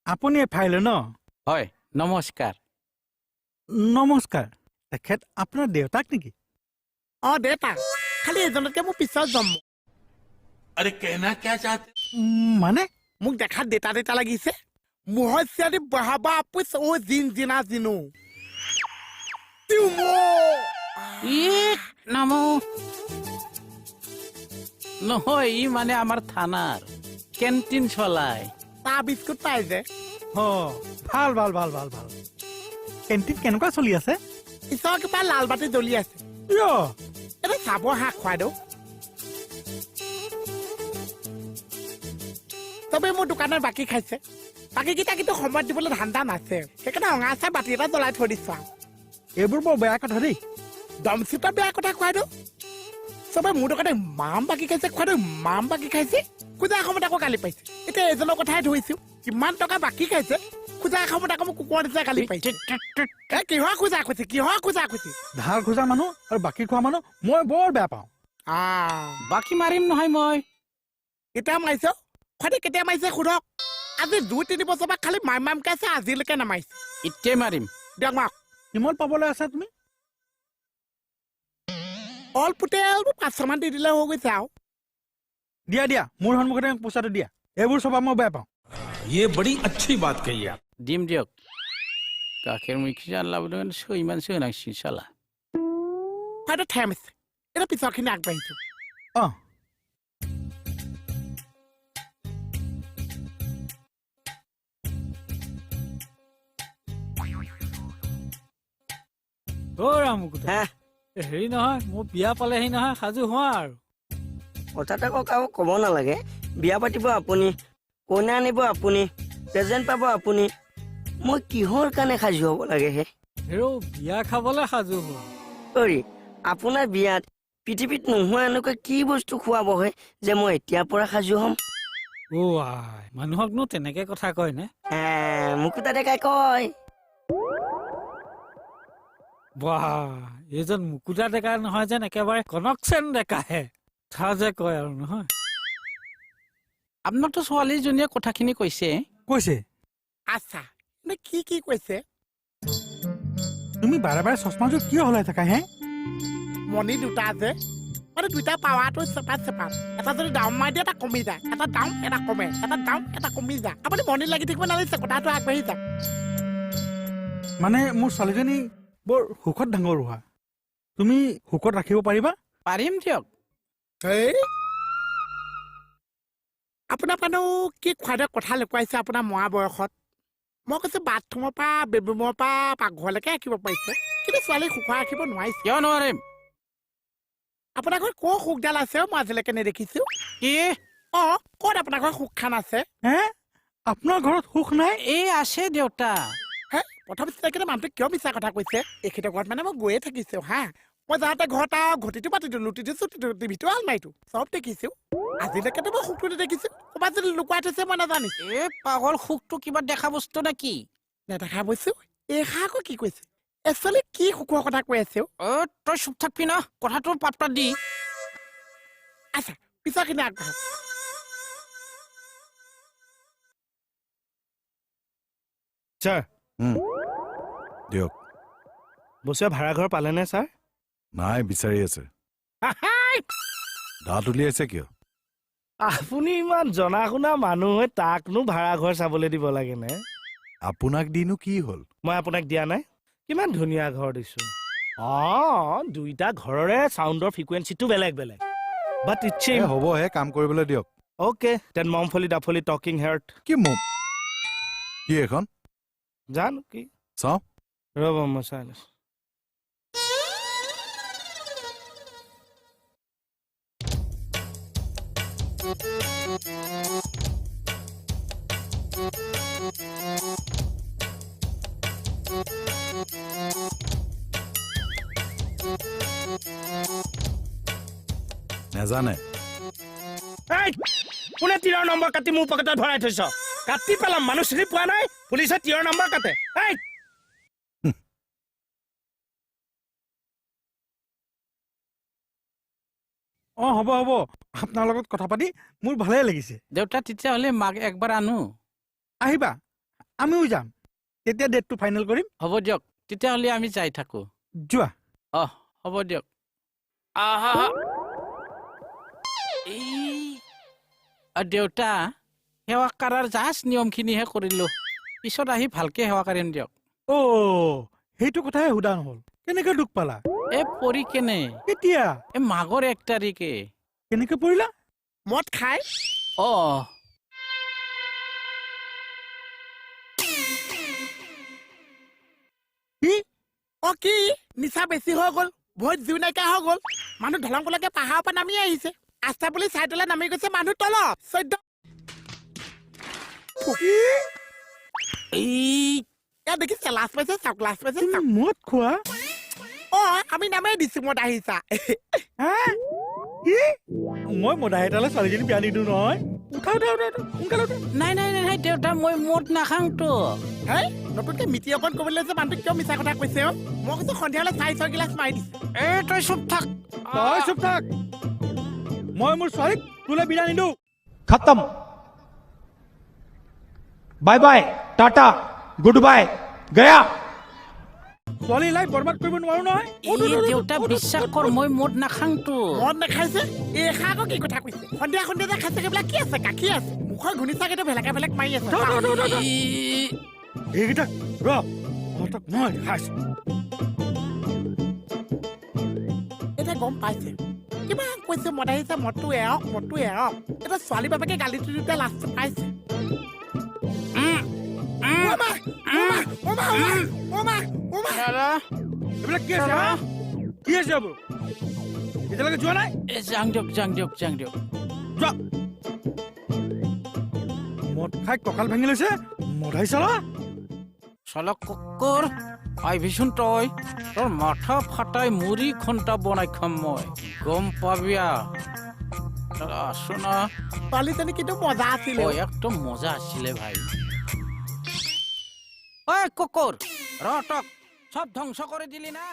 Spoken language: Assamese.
আপুনি এফাইলে ন? হয় নমস্কাৰ। নমস্কাৰ। তেখেত আপোনাৰ দেউতাক নেকি? দেউতা খালি এজনকে মোৰ পিছত জন্ম अरे कहना क्या चाहते মানে মোক দেখাত দেতা দেতা লাগিছে মহস্যাদি বহাবা আপুচ ও জিন জিনা জিনো নামো নহয় ই মানে আমাৰ থানাৰ কেণ্টিন চলাই। চাহ বিস্কুট পাই যে ভাল ভাল ভাল ভাল ভাল। কেণ্টিন কেনেকুৱা চলি আছে? ঈশ্বৰৰ কিবা লাল বাতি জ্বলি আছে। কিয়? এটা চাব হাঁহ খুৱাই দিওঁ। চবেই মোৰ দোকানৰ বাকী খাইছে, বাকীকেইটা কিন্তু সময়ত দিবলৈ ধান্দা নাছে, সেইকাৰণে অঙা চাহ বাতি এটা জ্বলাই থৈ দিছো আৰু। এইবোৰ বৰ বেয়া কথা দেই। দমচিতা বেয়া কথা খুৱাই দিওঁ। চবে মোৰ দোকানে মাম বাকী খাইছে, খুৱাই দিওঁ মাম বাকী খাইছে, খোজা সময়ত আকৌ গালি পাইছে। এতিয়া এজনৰ কথাই ধৰিছো, কিমান টকা বাকী খাইছে, খোজা সময়ত আকৌ মোক কুকুৰ নিচিনা গালি পাইছে। কিহৰ খোজা খুচি, কিহৰ খোজা খুচি? ধাৰ খোজা মানুহ আৰু বাকী খোৱা মানুহ মই বৰ বেয়া পাওঁ। বাকী মাৰিম নহয় মই। এতিয়া মাৰিছ সদায় কেতিয়া মাৰিছে সোধক। আজি 2-3 বছৰ পৰা খালি মামকে আছে, আজিলৈকে নামাৰিছে। এতিয়াই মাৰিম। দিয়ক মাক। কিমান পাবলৈ আছে তুমি? অল পুতেল 500 মান দি দিলে হৈ গৈছে আৰু। দিয়া দিয়া, মোৰ সন্মুখতে পইচাটো দিয়া। এইবোৰ চবা মই বেয়া পাওঁ। ये बड़ी अच्छी बात कही आप। দিম দিয়ক। গাখীৰ মুখি জানলা বুলি ইমান চোনাকচি চালা। হয়তো ঠেম আছে, এতিয়া পিছৰখিনি আগবাঢ়িছো। অঁ হেৰি নহয় মোৰ বিয়া পালেহি নহয়, সাজু হোৱা আৰু। কথাটা কাকো ক'ব নালাগে। বিয়া পাতিব আপুনি, কইনা আনিব আপুনি, প্ৰেজেণ্ট পাব আপুনি। মই কিহৰ কাৰণে সাজু হ'ব লাগে হে? হেৰৌ বিয়া খাবলৈ সাজু হোৱা। অৰি আপোনাৰ বিয়াত পৃথিৱীত নোহোৱা এনেকুৱা কি বস্তু খুৱাব হয় যে মই এতিয়াৰ পৰা সাজু হ'ম? আই মানুহকনো তেনেকে কথা কয় নে? মোকো তাতে কয়। বাহ, এইজন মুকুতা ডেকা নহয় যেন একেবাৰে কনকচেন ডেকাহে। কথা যে কয় আৰু নহয়। আপোনাকতো ছোৱালীজনীয়ে কথাখিনি কৈছে। কৈছে? আচ্ছা নে কি কি কৈছে? তুমি বাৰে বাৰে চশমাযোৰ কিয় সলাই থাকা হে? মণি দুটা আছে, মানে দুটা পাৱাৰটো চেপা চেপা। এটা যদি ডাউন মাৰি দিয়ে এটা কমি যায়, এটা ডাউন এটা কমে, এটা ডাউন এটা কমি যায়। আপুনি মণি লাগি থাকিব নালাগিছে, কথাটো আগবাঢ়ি যাওক। মানে মোৰ ছোৱালীজনী বৰ সুখত ডাঙৰ হোৱা। তুমি সুখত ৰাখিব পাৰিবা? পাৰিম দিয়ক। আপোনাৰ মানুহ কি খুৱাই দিয়ক কথা লুকুৱাইছে আপোনাৰ মৰা বয়সত। মই কৈছো বাথৰুমৰ পৰা বেডৰুমৰ পৰা পাকঘৰলৈকে ৰাখিব পাৰিছে, কিন্তু ছোৱালী সুখ ৰাখিব নোৱাৰিছে। কিয় নোৱাৰিম? আপোনাৰ ঘৰত ক'ৰ সুখডাল আছে মই আজিলৈকে নেদেখিছো। কি? ক'ত আপোনাৰ ঘৰত সুখ খান আছে? হে? আপোনাৰ ঘৰত সুখ নাই? এই আছে দেউতা। হে প্ৰথম চিনাকিতে মানুহটো কিয় মিছা কথা কৈছে? এখেতৰ ঘৰত মানে মই গৈয়ে থাকিছো হা। মই যাওঁতে ঘৰত আৰু ঘটিটো পাতিটো, লুটিটো চুটিটো, টিভিটো আলমাৰিটো চব দেখিছো। আজিলৈকেতো মই সুখটো নেদেখিছো। ক'ৰবাত যদি লুকুৱাই থৈছে মই নাজানিছো। এই পাগল সুখটো কিবা দেখা বস্তু নেকি? নেদেখা বস্তু? এইষা আকৌ কি কৈছে? একচুৱেলি কি সুখৰ কথা কৈ আছে? তই চুপ থাকবি না, কথাটো পাত্তা দি। আচ্ছা পিছৰখিনি আগবাঢ়ক। ছাৰ দিয়ক। বছৰীয়া ভাড়াঘৰ পালেনে ছাৰ? নাই, বিচাৰি আছে। দাঁত উলিয়াইছে কিয়? আপুনি ইমান জনা শুনা মানুহ হৈ তাকনো ভাড়াঘৰ চাবলৈ দিব লাগে নে? আপোনাক দিনো কি হ'ল? মই আপোনাক দিয়া নাই? কিমান ধুনীয়া ঘৰ দিছো। দুইটা ঘৰৰে চাউণ্ডৰ ফ্ৰিকুৱেঞ্চিটো বেলেগ বেলেগ। বাট ইটছ হ'বহে, কাম কৰিবলৈ দিয়ক। অ'কে দেন মমফলি ডাফলি টকিং হেয়াৰ্ট। কি মুখ? কি এখন? জানো কি? চাওঁ। ৰ'ব মই চাই লৈছো। নেজানে? কোনে তিৰৰ নম্বৰ কাটি মোৰ পকেটত ভৰাই থৈছ? কাটি পেলাম, মানুহ চিনি পোৱা নাই? পুলিচে তিৰৰ নম্বৰ কাটে। হ'ব হ'ব, আপোনাৰ লগত কথা পাতি মোৰ ভালেই লাগিছে। দেউতা তেতিয়াহ'লে মাক একবাৰ আনো। আহিবা, আমিও যাম তেতিয়া ডেটটো ফাইনেল কৰিম হ'ব দিয়ক তেতিয়াহ'লে আমি যাই থাকো যোৱা হ'ব দিয়ক দেউতা সেৱা কৰাৰ জাষ্ট নিয়মখিনিহে কৰিলো পিছত আহি ভালকে সেৱা কৰিম দিয়ক সেইটো কথাই সোধা নহ'ল কেনেকে দুখ পালা পৰি কেনে কেতিয়া মাঘৰ 1 তাৰিখে কেনেকে পৰিলা মদ খাই কি নিচা বেছি হৈ গ'ল ভৰিত জুই নাইকিয়া হৈ গ'ল মানুহ ধলংপলকে পাহাৰৰ পৰা নামি আহিছে আস্থা বুলি চাইডলৈ নামি গৈছে মানুহ তলত 14 দেখিছে লাজ পাইছে চাওক লাজ পাইছে চাওক মদ খোৱা আমি নামেই দিছো মদ আহিছা মই মদাহি এটালৈ ছোৱালীজনী বিয়া নিদিওঁ নহয় সোনকালে নাই দেউতা মই মদ নাখাংতো হেই নতুনকে মিতি অকণ ক'বলৈ যে মানুহটো কিয় মিছা কথা কৈছে মই কৈছো সন্ধিয়ালৈ 4 গিলাচ মাৰি দিছে তই চুপ থাক মই মোৰ ছোৱালীক তোলৈ বিয়া নিদিওঁ खत्म bye bye tata good bye गया ছোৱালী লাইফ বৰবাদ কৰিব নোৱাৰো নহয় দেউতা বিশ্বাস কৰ মই মদ নাখাংতো মদ নাখাইছে এষা আকৌ কি কথা কৈছে সন্ধিয়া যে খাইছে সেইবিলাক কি আছে গাখীৰ আছে মুখৰ ঘূনিচাকেতো ভেলেকা মাৰি আছে এইকেইটা মই খাইছো এতিয়া গম পাইছে কিবা কৈছে মদ আহিছে মদটো এৰক এতিয়া ছোৱালী বাপেকে গালিটো দিওঁতে লাষ্টত পাইছে এইবিলাক কি আছে কি আছে বাবু এতিয়ালৈকে যোৱা নাই যাং দিয়ক যোৱা মদ খাই কঁকাল ভাঙি লৈছে মদাহি চালা চলক কুকুৰ আহিবিচোন তই তোৰ মাথা ফাটাই মুড়ি ঘণ্টা বনাই খাম মই গম পাবি আছো না ছোৱালীজনী কিন্তু মজা আছিলে একদম মজা আছিলে ভাই কুকুৰ ৰটক সব ধ্বংস কৰি দিলি না